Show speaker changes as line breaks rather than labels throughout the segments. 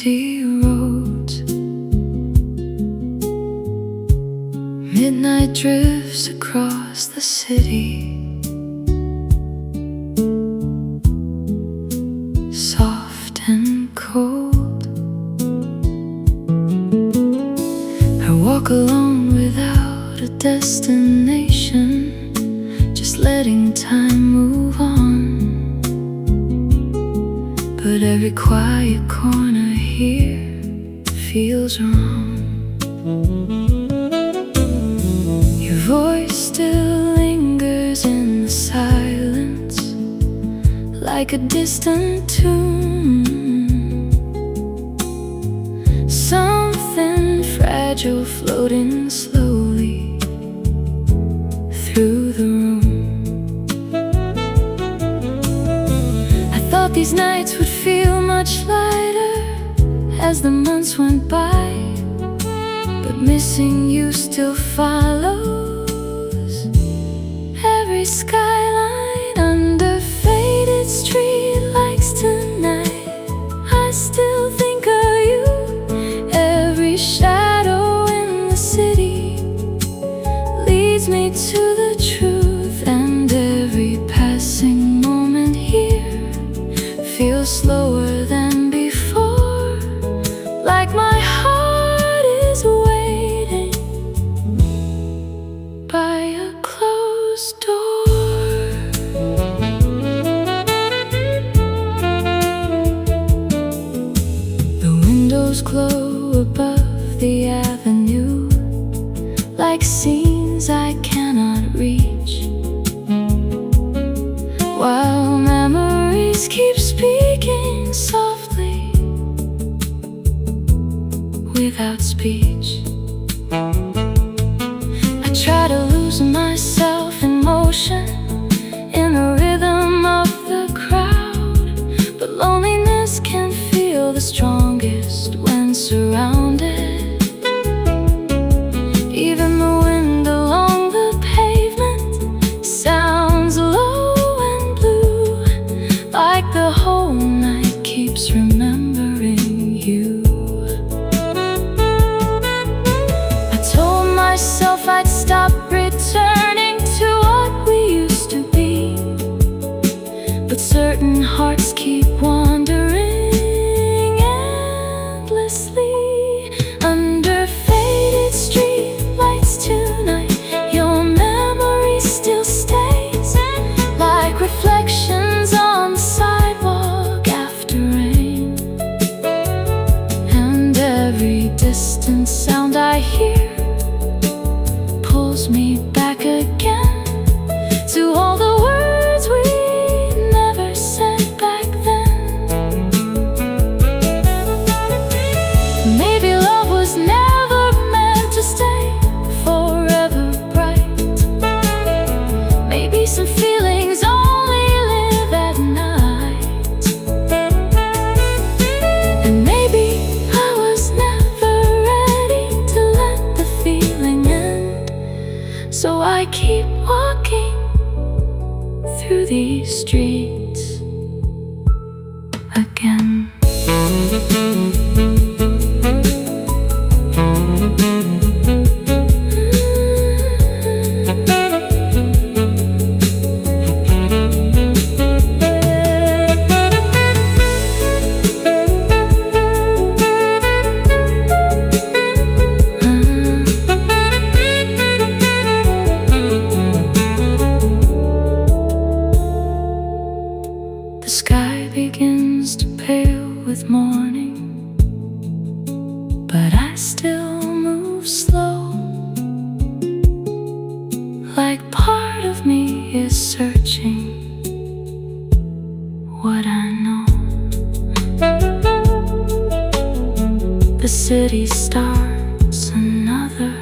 empty roads. Midnight drifts across the city, soft and cold. I walk alone without a destination, just letting time move on. But every quiet corner here feels wrong. Your voice still lingers in the silence, like a distant tune. Something fragile floating slowly through the room. I thought these nights would feel much lighter as the months went by, but missing you still follows every skyline under faded streetlights tonight. I still think of you. Every shadow in the city leads me to the truth, and every passing moment here feels slower than before, like my heart is waiting by a closed door. The windows glow above the avenue, like scenes I cannot reach, while memories keep speaking softly without speech. I try to lose myself in motion, in the rhythm of the crowd, but loneliness can feel the strongest when surrounded. Even the wind along the pavement sounds low and blue, like the whole night keeps remembering you. I told myself I'd stop returning to what we used to be, but certain hearts keep wandering endlessly under faded streetlights tonight. Your memory still stays like reflections on the sidewalk after rain, and every distant sound I hear pulls me back again to all the words we never said back then. Maybe love was never meant to stay forever bright. Maybe some feelings only live at night. And maybe I was never ready to let the feeling end, so I keep walking through these streets again. The sky begins to pale with morning, but I still move slow, like part of me is searching what I know. The city starts another.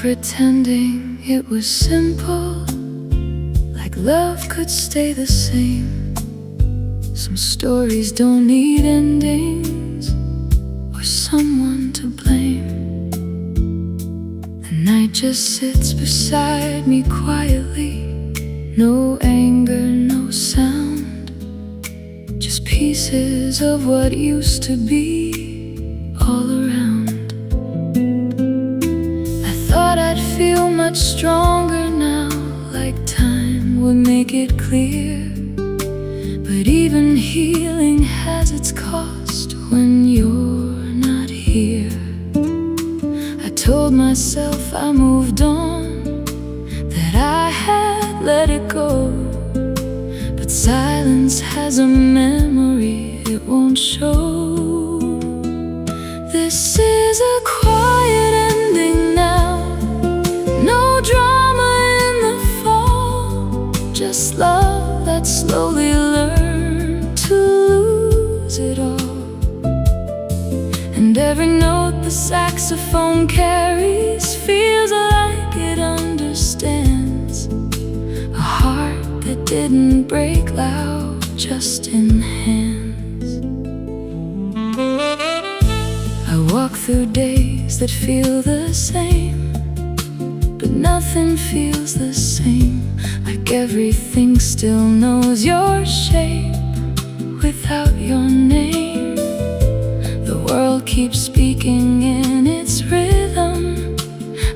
pretending it was simple, like love could stay the same. Some stories don't need endings or someone to blame. The night just sits beside me quietly. No anger, no sound, just pieces of what used to be all around. I thought I'd feel much stronger now, like time would make it clear. But even healing has its cost when you're not here. I told myself I moved on, that I had let it go. But silence has a memory it won't show. This is a quiet ending now. No drama in the fall, just love that slowly learned to lose it all. And every note the saxophone carries feels like it understands. A heart that didn't break loud, just in hands. I walk through days that feel the same, but nothing feels the same. Like everything still knows your shape without your name. The world keeps speaking in its rhythm,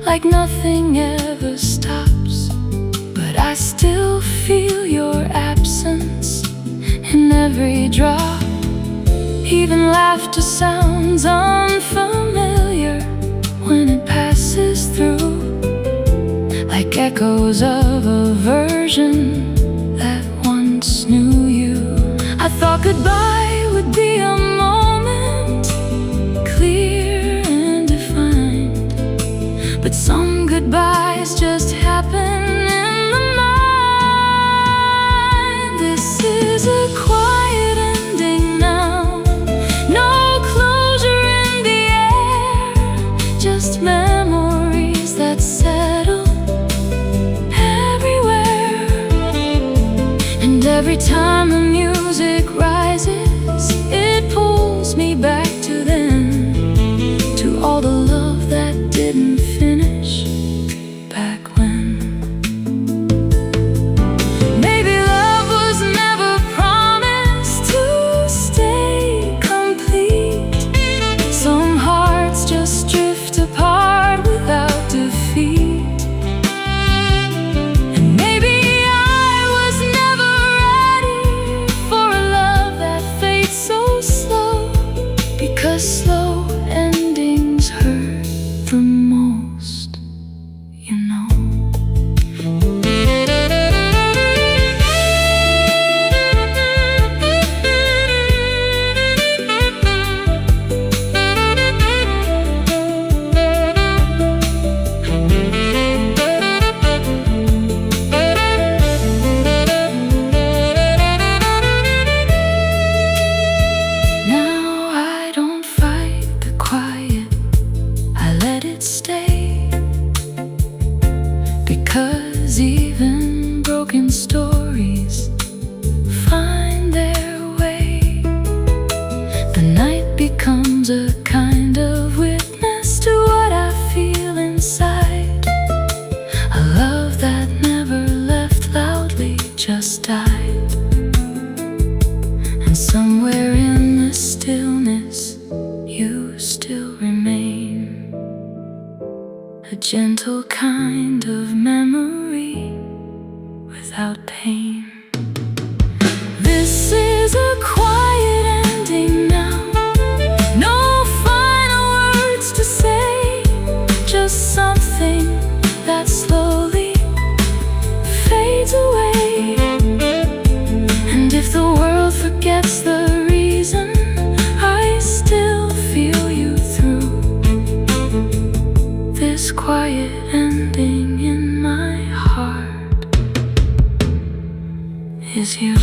like nothing ever stops. But I still feel your absence in every drop. Even laughter sounds unfamiliar when it passes through, like echoes of a version that once knew you. I thought goodbye would be a moment, clear and defined. But some goodbyes just happen in the mind. This is a quiet ending now. No closure in the air, just memories that settle everywhere. And every time the music rises, it pulls me back to then, to all the love that didn't finish back when. Maybe love was never promised to stay complete. Some hearts just drift apart without defeat. And maybe I was never ready for a love that fades so slow, because slow endings hurt the most, you know. Now I don't fight the quiet, I let it stay. Because even broken stories find their way. The night becomes a kind of witness to what I feel inside. A love that never left loudly, just died. And somewhere in the stillness, you still remain. A gentle kind of memory without pain. This is a quiet ending now. No final words to say, just something that slowly fades away. And if the world forgets the reason, I still feel you through. This quiet ending in my heart is you.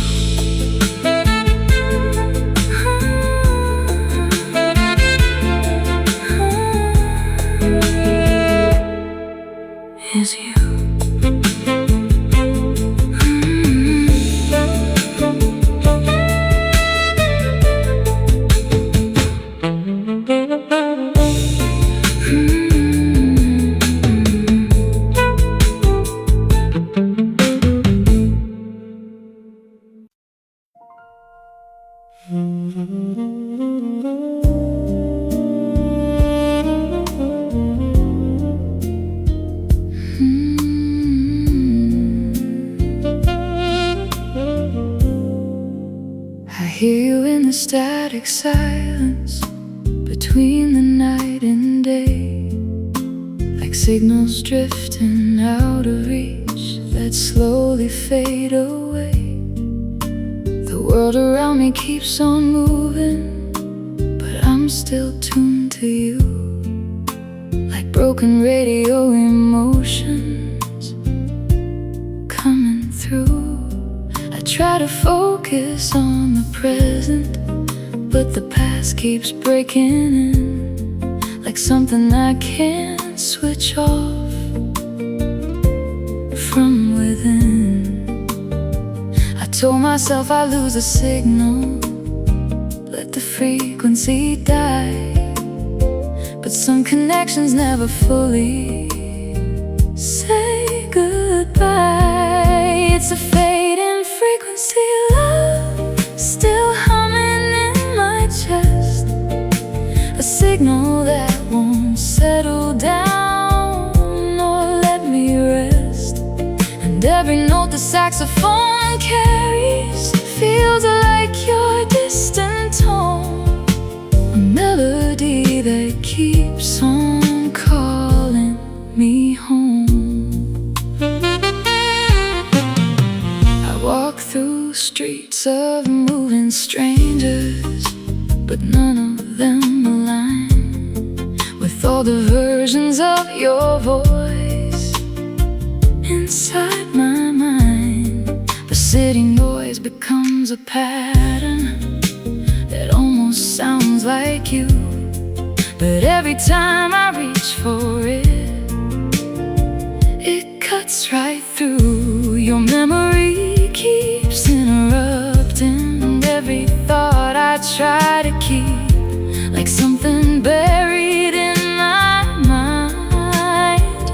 hear you in the static silence between the night and day, like signals drifting out of reach that slowly fade away. The world around me keeps on moving, but I'm still tuned to you, like broken radio emotions coming through. I try to focus on the present, but the past keeps breaking in, like something I can't switch off from within. I told myself I'd lose a signal, let the frequency die, but some connections never fully say goodbye. It's a fading frequency, love, still humming in my chest, a signal that won't settle down or let me rest. And every note the saxophone carries feels like your distant tone, a melody that keeps on calling me home. I walk through streets of moving strangers, but none of them align with all the versions of your voice inside my mind. The city noise becomes a pattern that almost sounds like you, but every time I reach for it, it cuts right through. Your memory keeps interrupting, and every thought I try to keep, like something buried in my mind,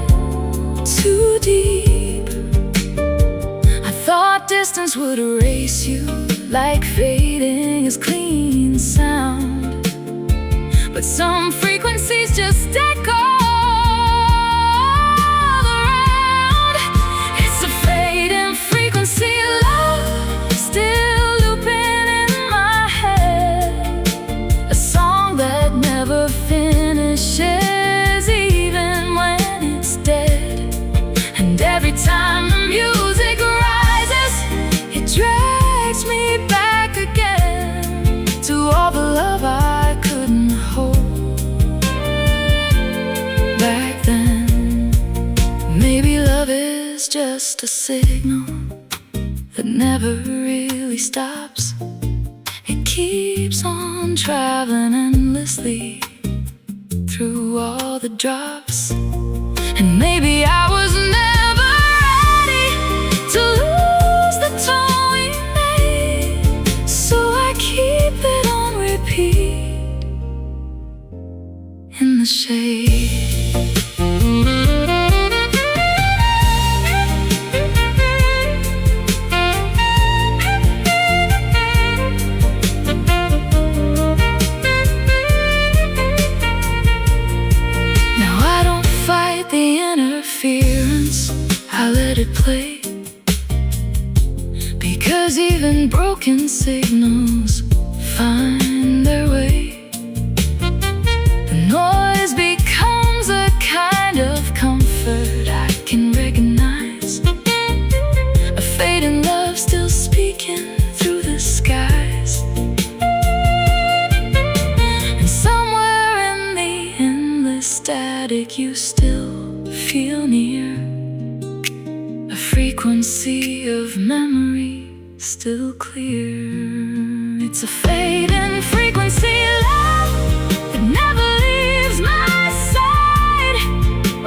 too deep. I thought distance would erase you, like fading is clean sound, but some frequencies just echo all around. It's a fading frequency, love, still looping in my head, a song that never finishes even when it's dead. And every time the music rises, it drags me back again to all the love I couldn't hold back then. Maybe love is just a signal that never really stops. It keeps on traveling endlessly through all the drops. And maybe I was never ready to lose the tone we made, so I keep it on repeat in the shade. Now I don't fight the interference, I let it play, because even broken signals find their way. The noise becomes a kind of comfort I can recognize, a fading love still speaking through the skies. And somewhere in the endless static you still feel near, a frequency of memory still clear. It's a fading frequency, love, that never leaves my side,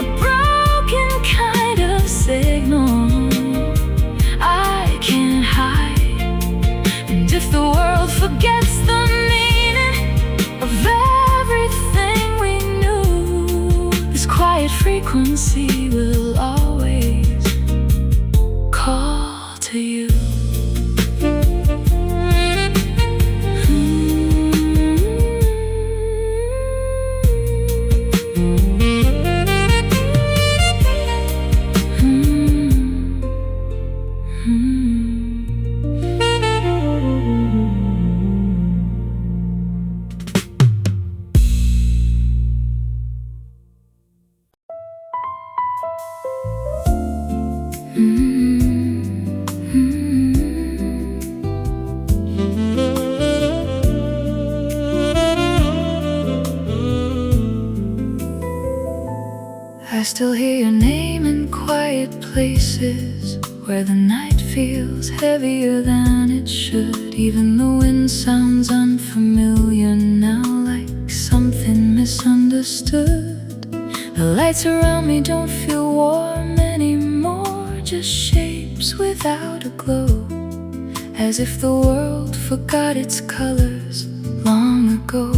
a broken kind of signal I can't hide. And if the world forgets the meaning of everything we knew, this quiet frequency will always call to you. still hear your name in quiet places where the night feels heavier than it should. Even the wind sounds unfamiliar now, like something misunderstood. The lights around me don't feel warm anymore, just shapes without a glow, as if the world forgot its colors long ago.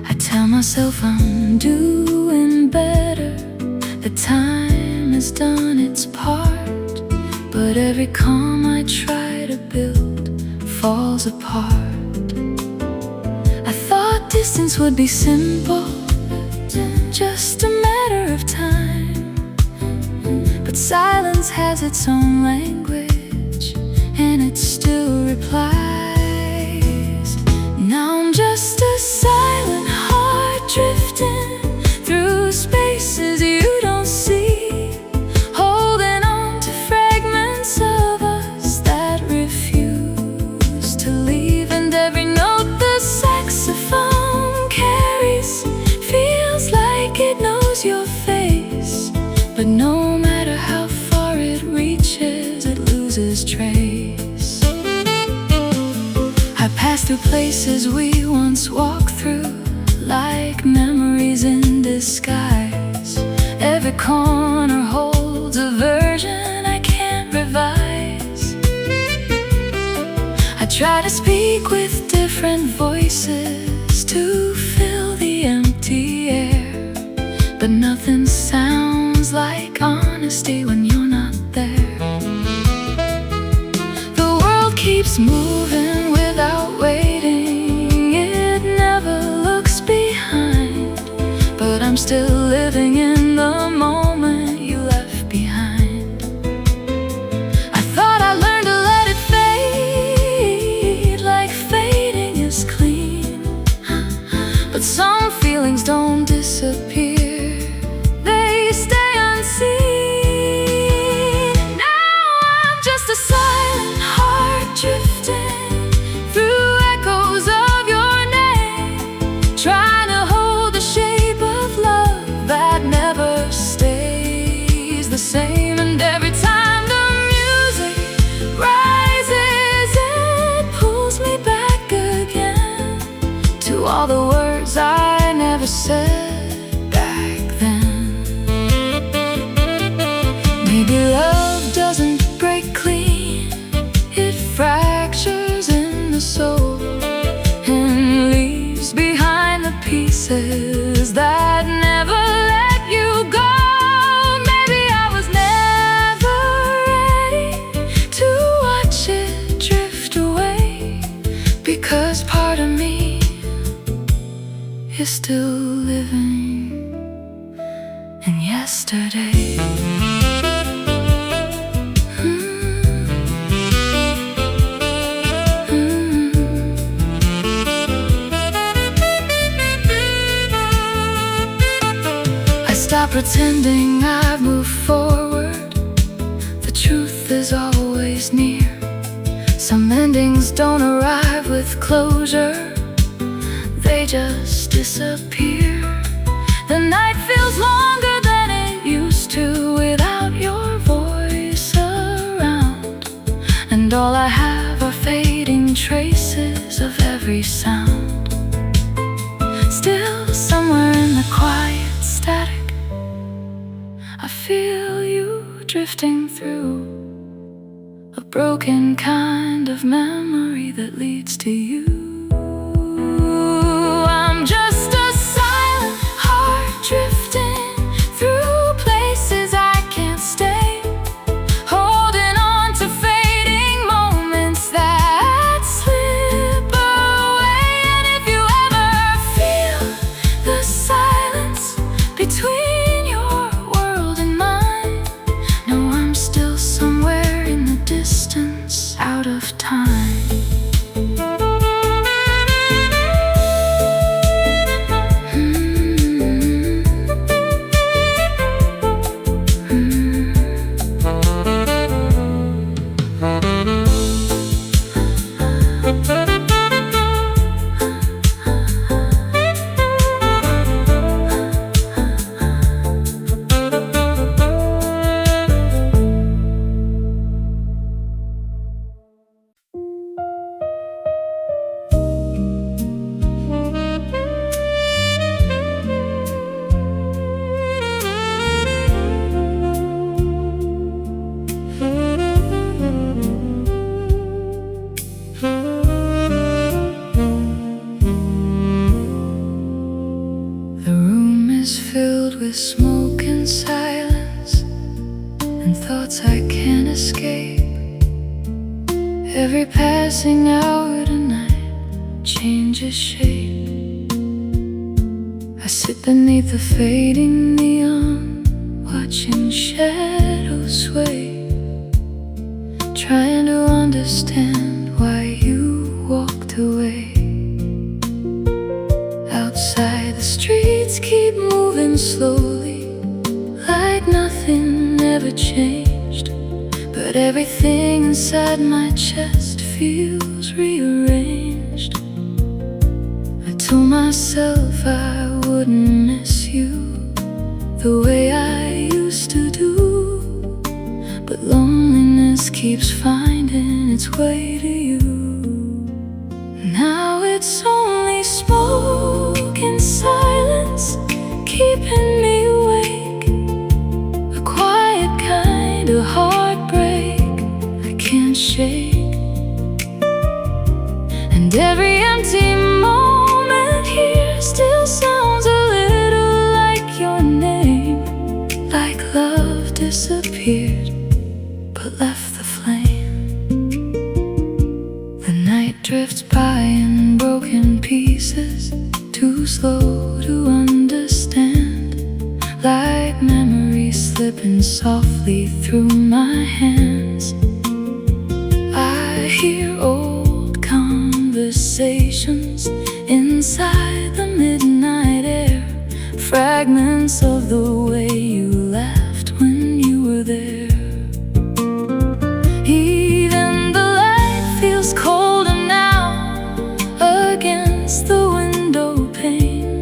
I tell myself I'm doing better, that time has done its part, but every calm I try to build falls apart. I thought distance would be simple, just a matter of time, but silence has its own language, and it still replies. Now I'm just a silent heart drifting through spaces you don't see, holding on to fragments of us that refuse to leave. And every note the saxophone carries feels like it knows your face, but no matter how far it reaches, it loses trace. I pass through places we once walked through, like memories in disguise. Every corner holds a version I can't revise. I try to speak with different voices to fill the empty air, but nothing sounds like honesty when you're not there. The world keeps moving without waiting, it never looks behind, but I'm still living in the moment you left behind. I thought I learned to let it fade, like fading is clean, but some feelings don't disappear, they stay unseen. Now I'm just a silent heart drifting through echoes of your name, trying to hold the shape of love that never stays the same. And every time the music rises, it pulls me back again to all the words I never said back then. Maybe love doesn't break clean, it fractures in the soul and leaves behind the pieces that never let you go. Maybe I was never ready to watch it drift away, because part of me is still living in yesterday. Stop pretending I've moved forward, the truth is always near. Some endings don't arrive with closure, they just disappear. The night feels longer than it used to without your voice around, and all I have are fading traces of every sound. Still somewhere in the quiet static, I feel you drifting through, a broken kind of memory that leads to you. I'm just a silent heart drifting through places I can't stay, holding on to fading moments that slip away. And if you ever feel the silence between your world and mine, know I'm still somewhere in the distance, out of time. Every passing hour tonight changes shape. I sit beneath the fading neon, watching shadows sway, trying to understand why you walked away. Outside, the streets keep moving slowly, like nothing ever changed. But everything inside my chest feels rearranged. I told myself I wouldn't miss you the way I used to do, but loneliness keeps finding its way to you. Now it's only smoke and silence keeping me awake, a quiet kind of heartbreak I can't shake. And every empty moment here still sounds a little like your name, like love disappeared but left the flame. The night drifts by in broken pieces, too slow to understand, like memories slipping softly through my hands. I hear old conversations inside the midnight air, fragments of the way you laughed when you were there. Even the light feels colder now against the window pane,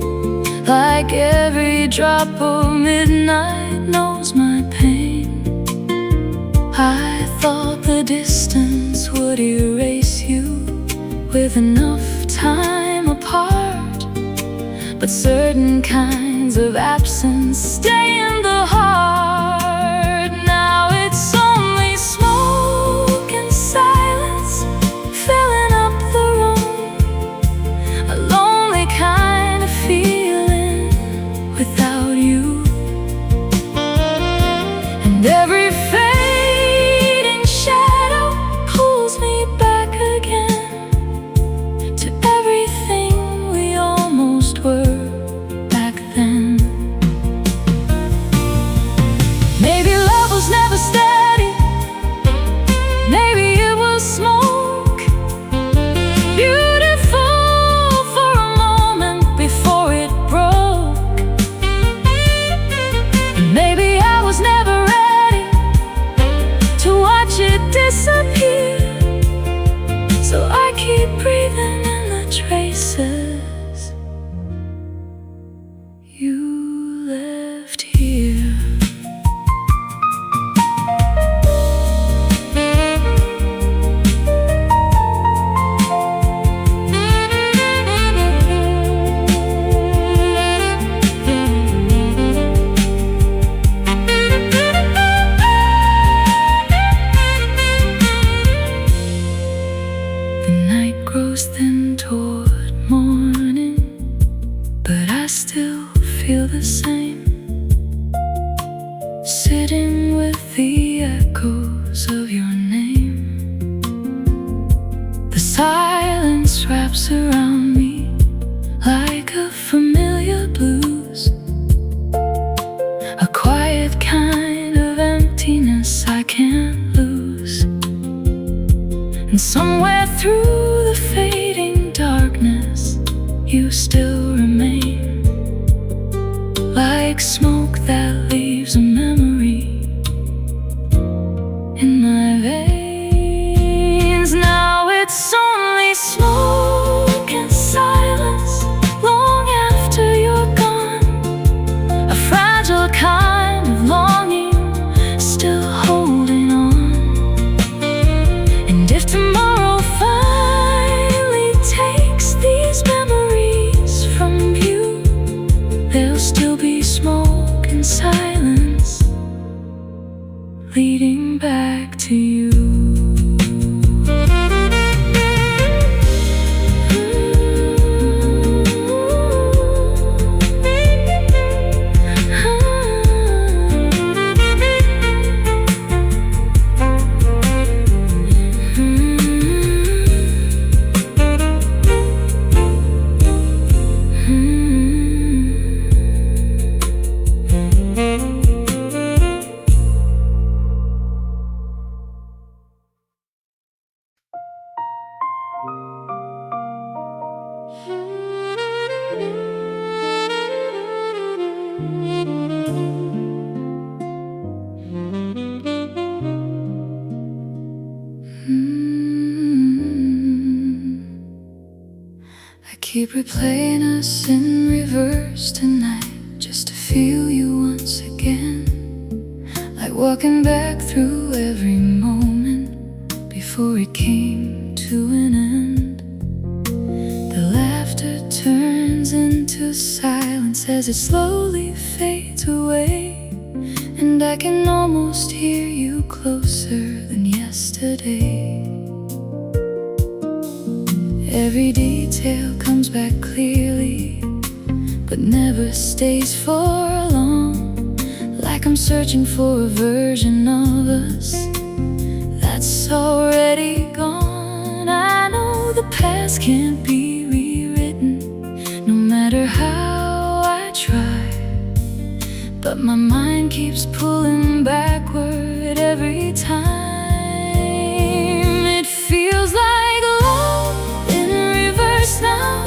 like every drop of midnight knows my pain. I thought the distance would erase you with enough time apart, but certain kinds of absence stay in the heart. Now it's only smoke and silence filling up the room, a lonely kind of feeling without you. And every fading shadow pulls me back again to everything we almost were back then. Maybe love was never steady, maybe it was smoke, beautiful for a moment before it broke. And maybe I was never ready to watch it disappear, so I keep breathing in the traces you left here. The night grows thin toward morning, but I still feel the same, sitting with the echoes of your name. The silence wraps around me like a familiar blues, a quiet kind of emptiness I can't lose. And somewhere through the fading darkness, you still remain, like smoke that leaves a memory in my veins. Now it's only smoke and silence long after you're gone, a fragile kind of longing still holding on. And if tomorrow finally takes these memories from you, there'll still be smoke and silence leading back to you. I keep replaying us in reverse tonight, just to feel you once again. Like walking back through every moment before it came to an end. The laughter turns into silence as it slowly fades away, and I can almost hear you closer than yesterday. Every detail comes back clearly, but never stays for long. Like I'm searching for a version of us that's already gone. I know the past can't be rewritten, no matter how I try, but my mind keeps pulling backward every time. It feels like love in reverse now.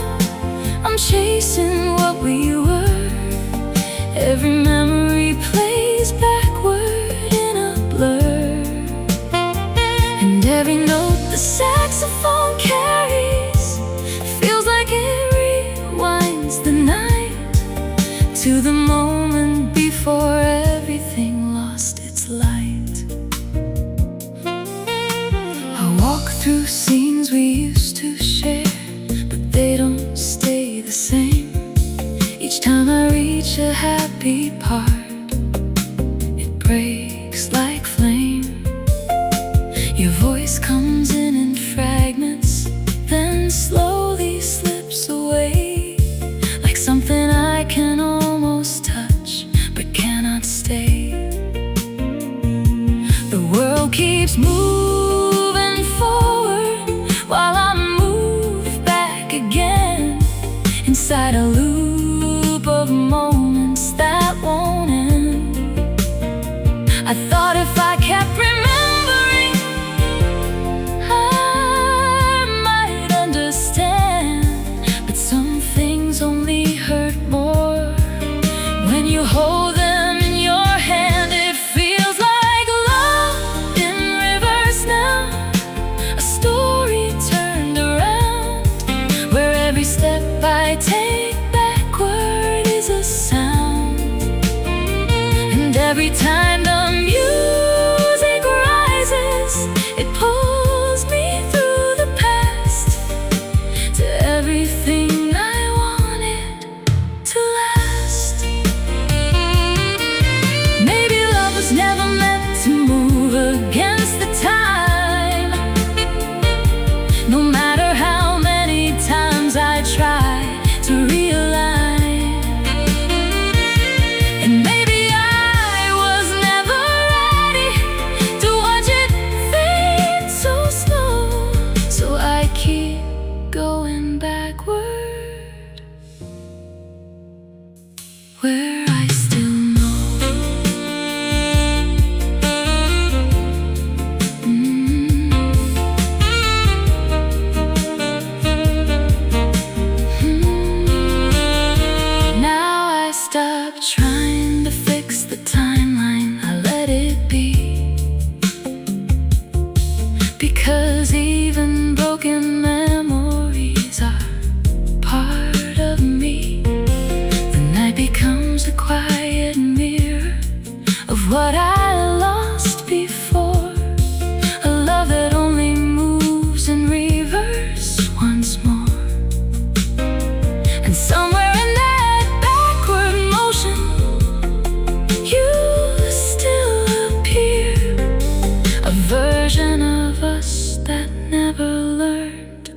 I'm chasing what we were. Every memory plays backward in a blur, and every note the saxophone carries feels like it rewinds the night to the moment before everything lost its light. I walk through scenes we used to share, but they don't stay the same. Each time I reach a happy part, it breaks like flame. Your voice comes in fragments, then slowly slips away, like something I can almost touch but cannot stay. The world keeps moving forward while I move back again, inside a loop of moments that won't end. I thought if I kept remembering, I might understand, but some things only hurt more when you hold them in your hand. It feels like love in reverse now, a story turned around, where every step I take backward is a sound. And every time the music rises, it pulls me through the past to everything I wanted to last. Maybe love was never meant to move against the time, no matter how many times I try to realign. And maybe I was never ready to watch it fade so slow, so I keep going backward, where I still know. Now I stop trying to fix the timeline, I let it be, because even broken memories are part of me. The night becomes a quiet mirror of what I lost before, a love that only moves in reverse once more. And somewhere in that backward motion, you still appear, a version of us that never learned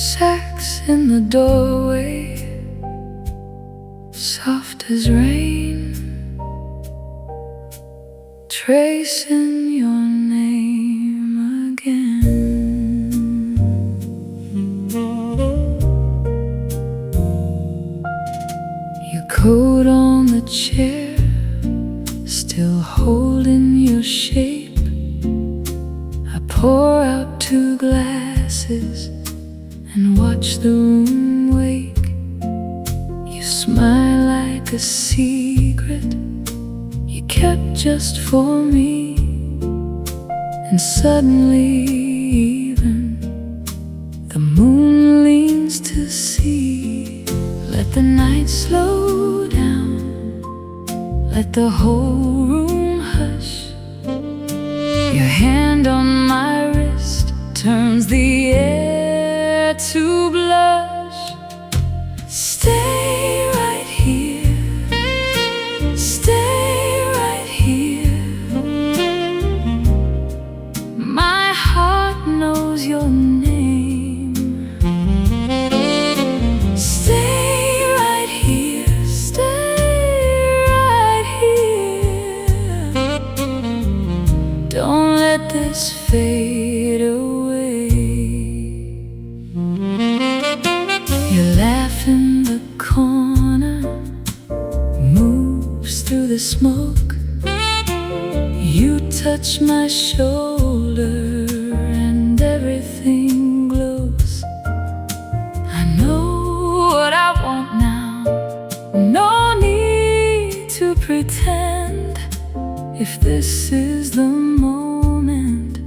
Sax in the doorway, soft as rain, tracing your name again. Your coat on the chair, still holding your shape. I pour out 2 glasses and watch the room wake. You smile like a secret you kept just for me, and suddenly even the moon leans to see. Let the night slow down, let the whole room hush. Your hand on my wrist turns the air to blush. Stay right here, stay right here. My heart knows your name. Stay right here, stay right here. Don't let this fade away. Your laugh in the corner moves through the smoke. You touch my shoulder and everything glows. I know what I want now, no need to pretend. If this is the moment,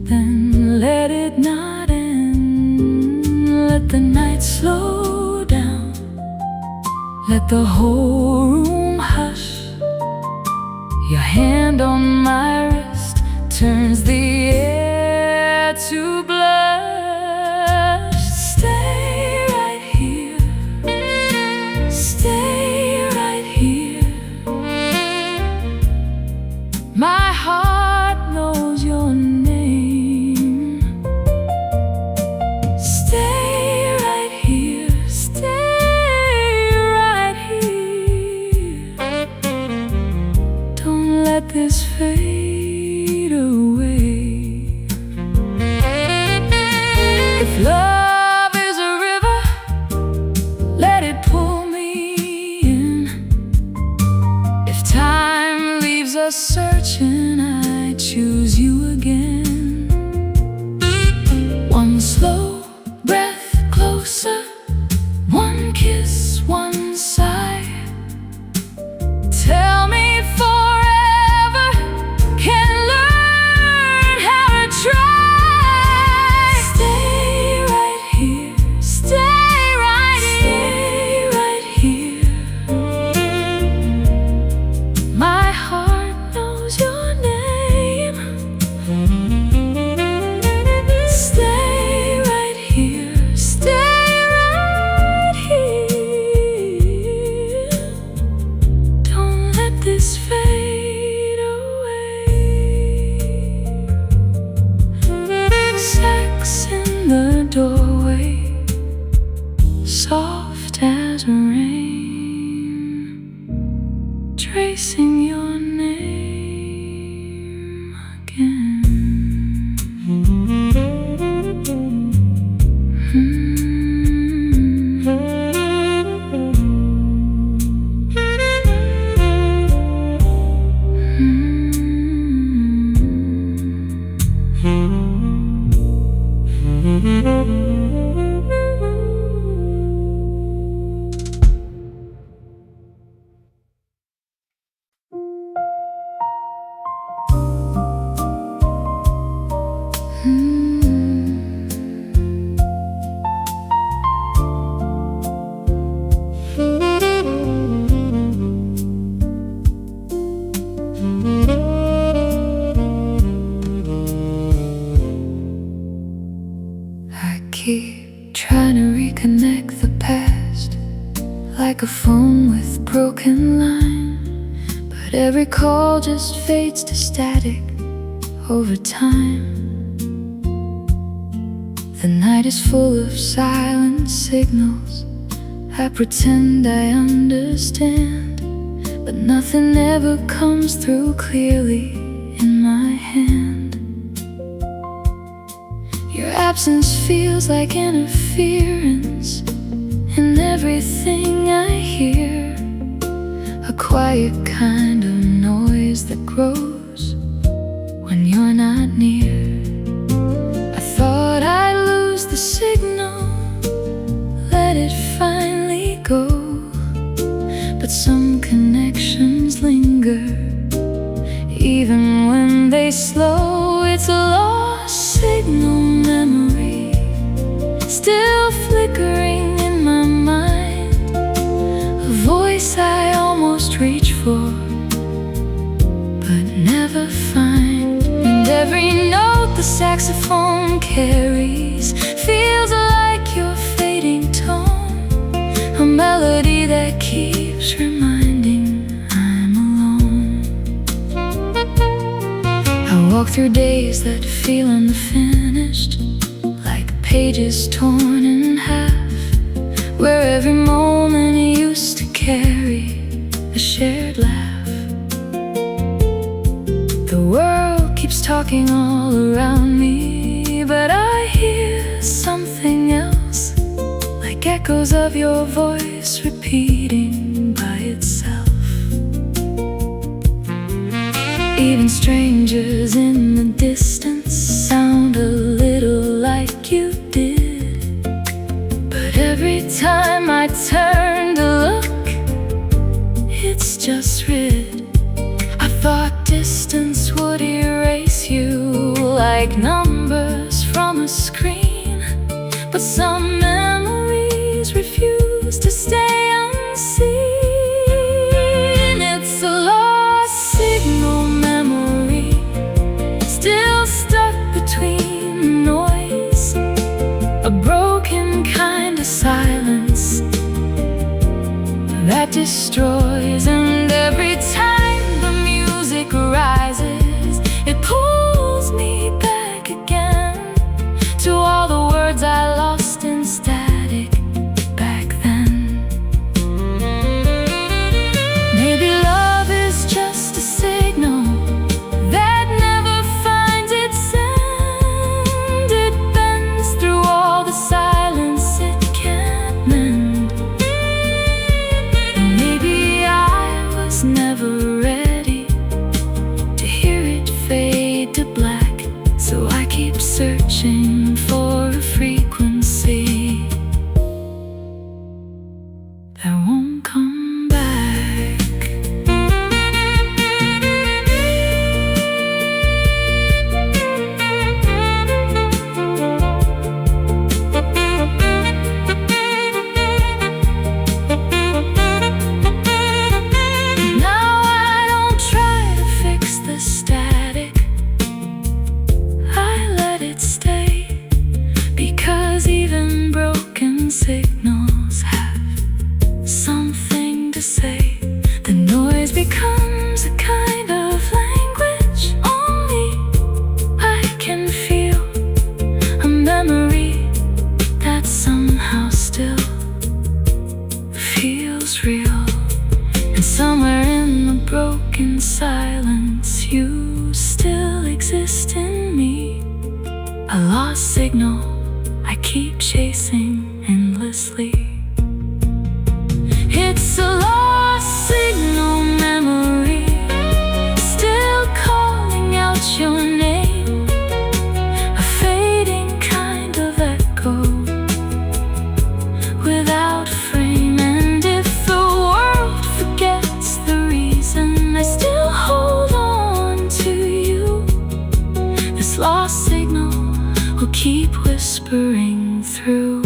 then let it not end. Let the night slow down, let the whole room hush. Your hand on my wrist turns the air to blush. Stay right here, stay right here. My heart knows your name. Stay right here, stay right here. Don't let this fade away. If love is a river, let it pull me in. If time leaves us searching, I choose you again. One slow breath closer, one kiss, one sigh. Tell me forever can learn how to try. Stay right here, stay right here, stay right here. My heart knows your name. Stay right here, stay right here. Don't let this fade away. Sax in the doorway, soft as rain, tracing your name again. I keep trying to reconnect the past, like a phone with broken line. But every call just fades to static over time. The night is full of silent signals. I pretend I understand, but nothing ever comes through clearly in my hand. Your absence feels like interference in everything I hear, a quiet kind of noise that grows when you're not near. I thought I'd lose the signal, let it finally go, but some connections linger, even when they slow. It's a lost signal memory, still flickering in my mind, a voice I almost reach for, but never find. And every note the saxophone carries feels like your fading tone, a melody that keeps reminding I'm alone. I walk through days that feel unfinished, like pages torn in half, where every moment used to carry a shared laugh. The world keeps talking all around me, but I hear something else, like echoes of your voice repeating by itself. Even strangers in the distance sound a little like you did, but every time I turn to look, it's just red. I thought distance would erase you like numbers from a screen, but some memories refuse to stay unseen. It's a lost signal memory, still stuck between the noise, a broken kind of silence that destroys. And every time the music rises, it pulls me back again to all the words I lost in static back then. Maybe love is just a signal that never finds its end. It bends through all the silence it can't mend. Maybe I was never ready to hear it fade to black, so I keep searching for a frequency that won't come back. Now I don't try to fix the static, I let it stay, because even broken signals have something to say. The noise becomes a kind of language only I can feel, a memory that somehow still feels real. And somewhere in the broken silence, you still exist in me, a lost signal I keep chasing endlessly. It's a lost signal memory, still calling out your name, a fading kind of echo without frame. And if the world forgets the reason I still hold on to you, this lost signal will keep whispering through.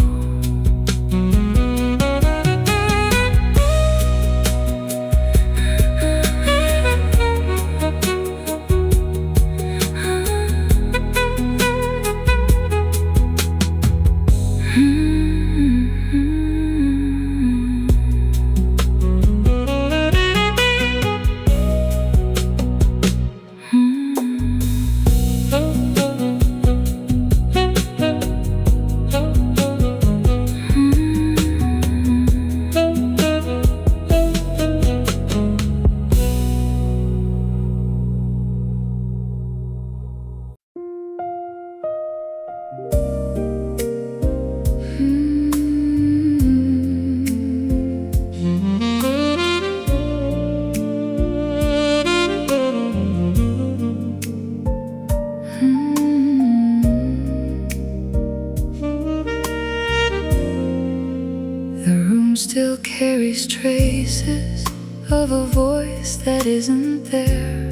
still carries traces of a voice that isn't there,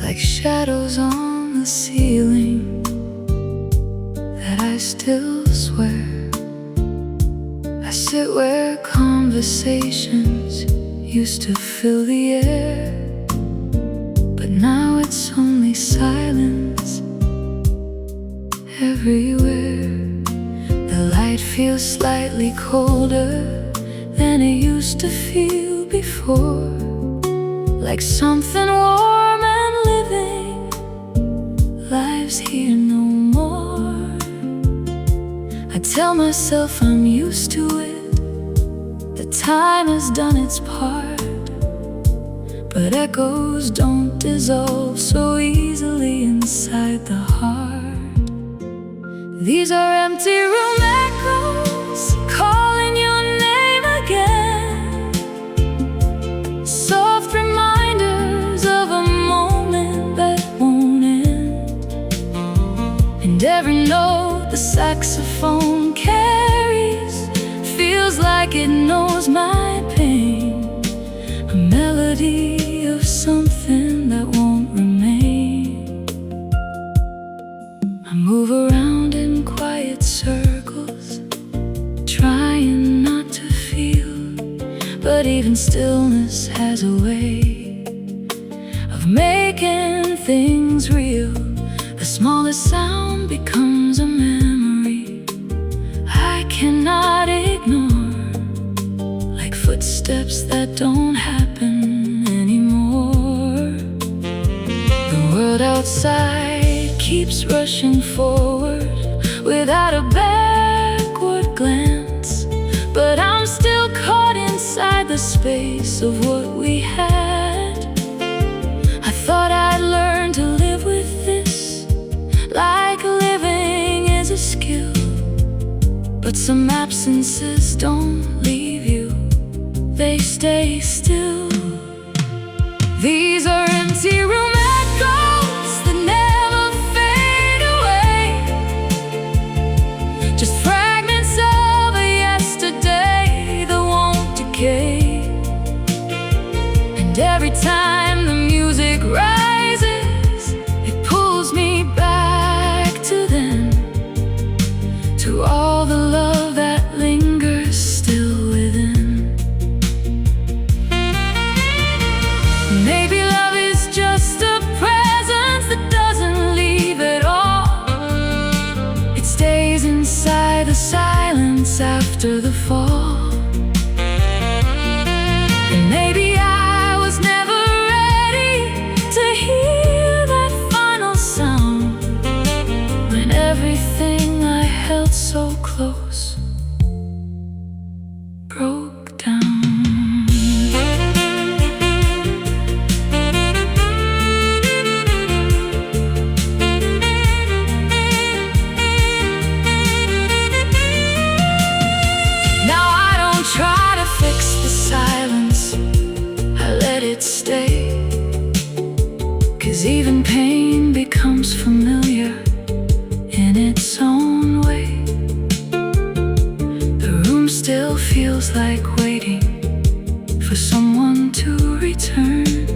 like shadows on the ceiling that I still swear. I sit where conversations used to fill the air, but now it's only silence everywhere. The light feels slightly colder than it used to feel before, like something warm and living lives here no more. I tell myself I'm used to it, that time has done its part, but echoes don't dissolve so easily inside the heart. These are empty room echoes calling your name again, soft reminders of a moment that won't end. And every note the saxophone carries feels like it knows my pain, a melody of something that won't remain. I move around in quiet circles, trying not to feel, but even stillness has a way of making things real. The smallest sound becomes a memory I cannot ignore, like footsteps that don't happen anymore. The world outside keeps rushing forward without a backward glance, but I'm still caught inside the space of what we had. I thought I'd learn to live with this, like living is a skill, but some absences don't leave you, they stay still. These are empty room echoes that never fade away, just fragments of a yesterday that won't decay. And every time the music rises, it pulls me back to then, to all the love that lingers still within. Maybe love is just a presence that doesn't leave at all. It stays inside the silence after the fall. And maybe I was never ready to hear that final sound, when everything I held so close broke down. Now I don't try to fix the silence, I let it stay, 'cause even pain becomes familiar in its own way. The room still feels like waiting for someone to return,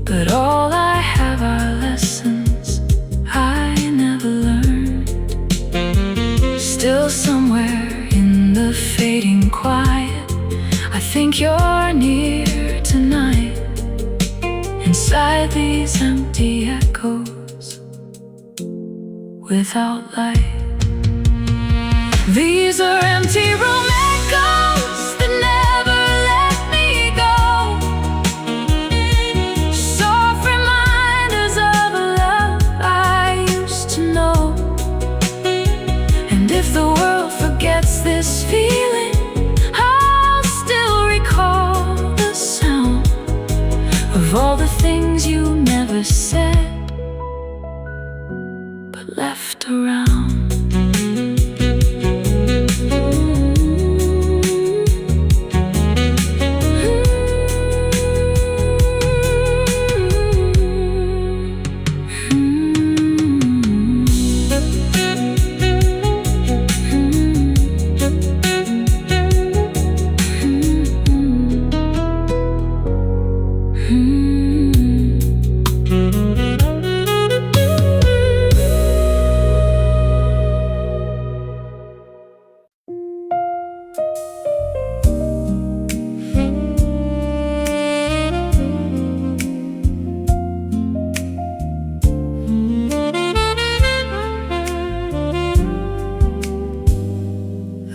but all I have are lessons I never learned. Still somewhere in the fading quiet, I think you're near tonight, inside these empty echoes without light. These are empty room echoes that never let me go, soft reminders of a love I used to know. And if the world forgets this feeling, I'll still recall the sound of all the things you never said, but left around.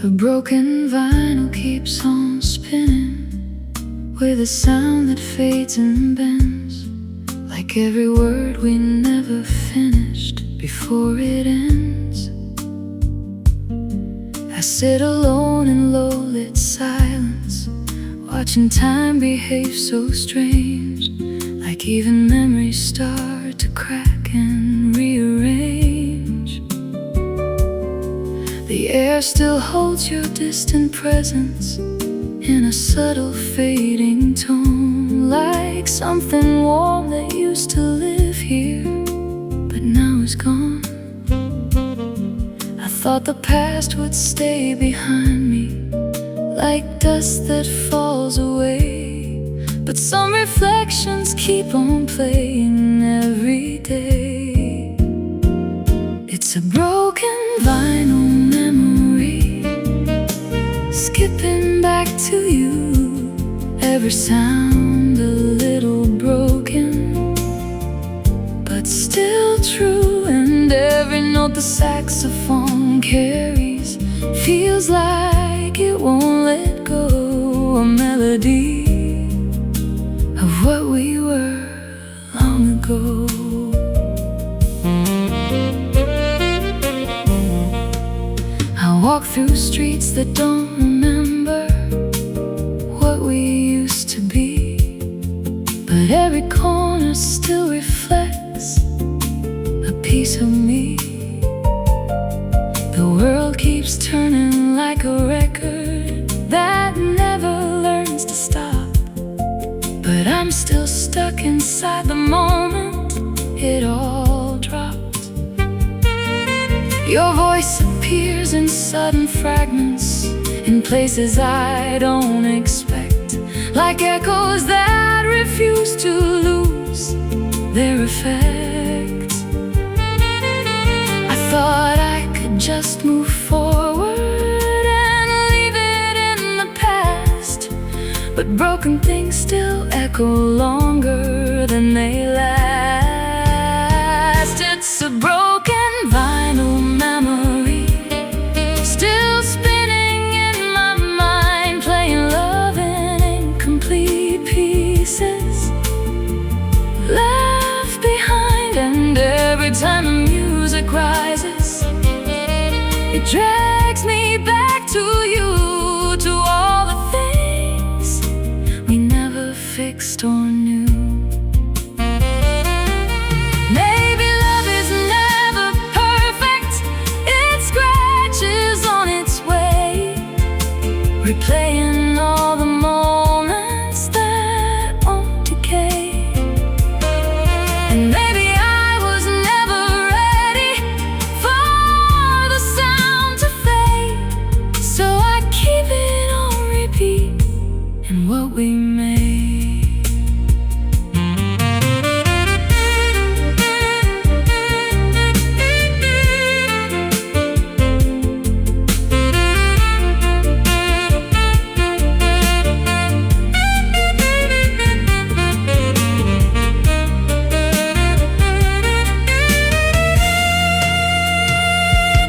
A broken vinyl keeps on spinning with a sound that fades and bends, like every word we never finished before it ends. I sit alone in low-lit silence, watching time behave so strange, like even memories start to crack and rearrange. The air still holds your distant presence in a subtle fading tone, like something warm that used to live here but now is gone. I thought the past would stay behind me, like dust that falls away, but some reflections keep on playing every day. It's a broken vinyl memory, skipping back to you. Every sound a little broken, but still true. And every note the saxophone carries feels like it won't let go. A melody of what we were long ago. I walk through streets that don't remember what we used to be, but every corner still reflects a piece of me. The world keeps turning like a record that never learns to stop, but I'm still stuck inside the moment it all dropped. Your voice appears in sudden fragments, in places I don't expect, like echoes that refuse to lose their effect. I thought I could just move forward and leave it in the past, but broken things still echo longer than they last. It's a broken vinyl memory, still spinning in my mind, playing love in incomplete pieces left behind. And every time the music rises, it drags me back to you, to all the things we never fixed or knew. Maybe love is never perfect, it scratches on its way, replaying all the moments that won't decay. And maybe I was never ready for the sound to fade, so I keep it on repeat in what we made.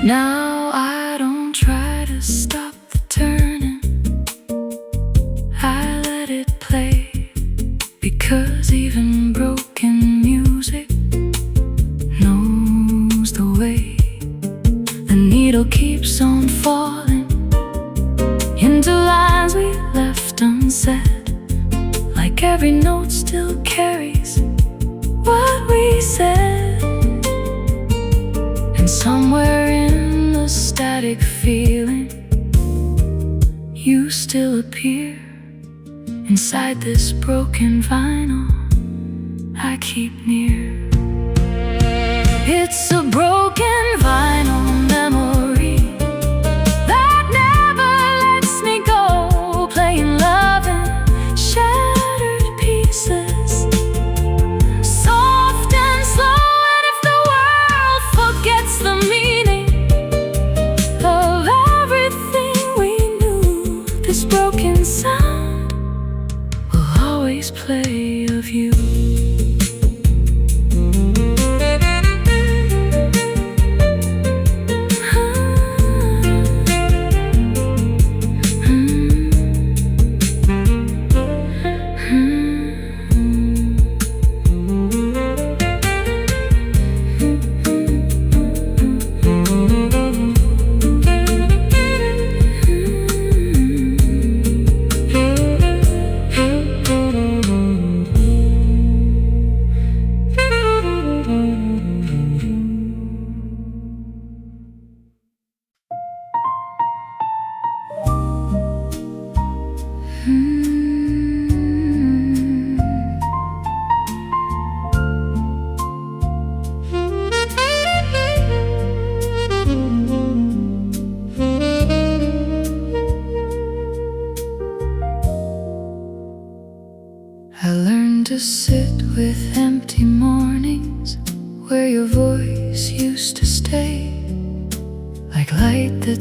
Now I don't try to stop the turning, I let it play, because even broken music knows the way. The needle keeps on falling into lines we left unsaid, like every note still carries what we said. And somewhere in the static feeling, you still appear inside this broken vinyl I keep near. It's a broken vinyl memory that never lets me go, playing love in shattered pieces, soft and slow. And if the world forgets the meaning of everything we knew, this broken sound will always play of you.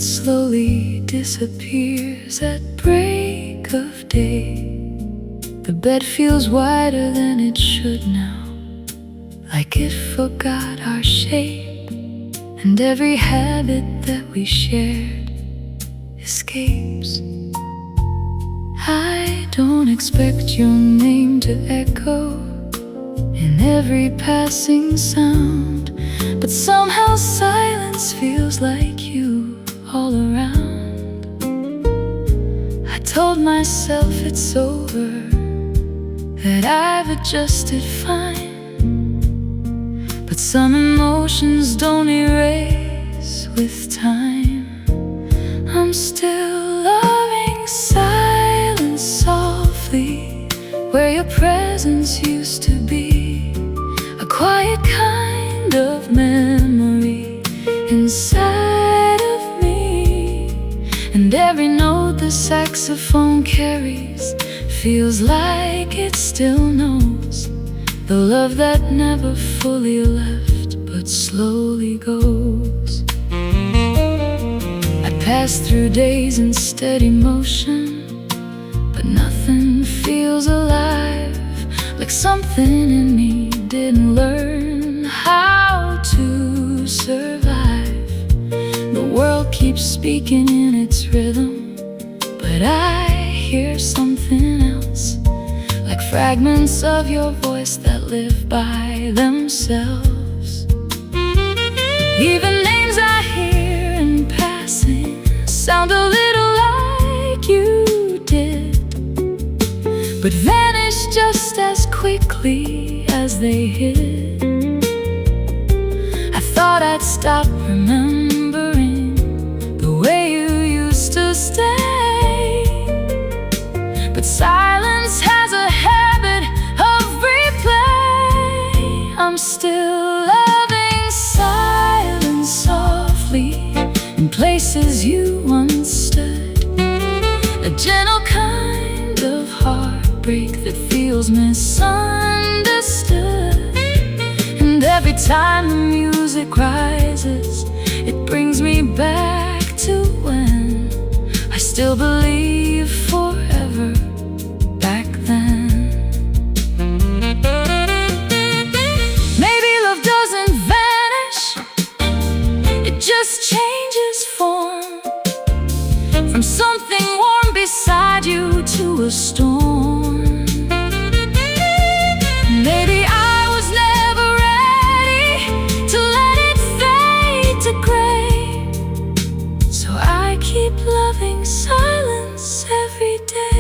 that slowly disappears at break of day. The bed feels wider than it should now, like it forgot our shape, and every habit that we shared escapes. I don't expect your name to echo in every passing sound, but somehow silence feels like you all around. I told myself it's over, that I've adjusted fine, but some emotions don't erase with time. I'm still loving silence softly, where your presence used to be, a quiet kind of memory inside of me. And every note the saxophone carries feels like it still knows the love that never fully left but slowly goes. I pass through days in steady motion, but nothing feels alive, like something in me didn't learn how to survive. The world keeps speaking in its rhythm, but I hear something else, like fragments of your voice that live by themselves. Even names I hear in passing sound a little like you did, but vanish just as quickly as they hit. I thought I'd stop remembering the way you used to stay, but silence has a habit of replay. I'm still loving silence softly in places you once stood, a gentle kind of heartbreak that feels misunderstood. And every time the music rises, it brings me back to when I still believe forever back then. Maybe love doesn't vanish, it just changes form, from something warm beside you to a storm. Maybe I was never ready to let it fade to gray, so I keep loving silence every day.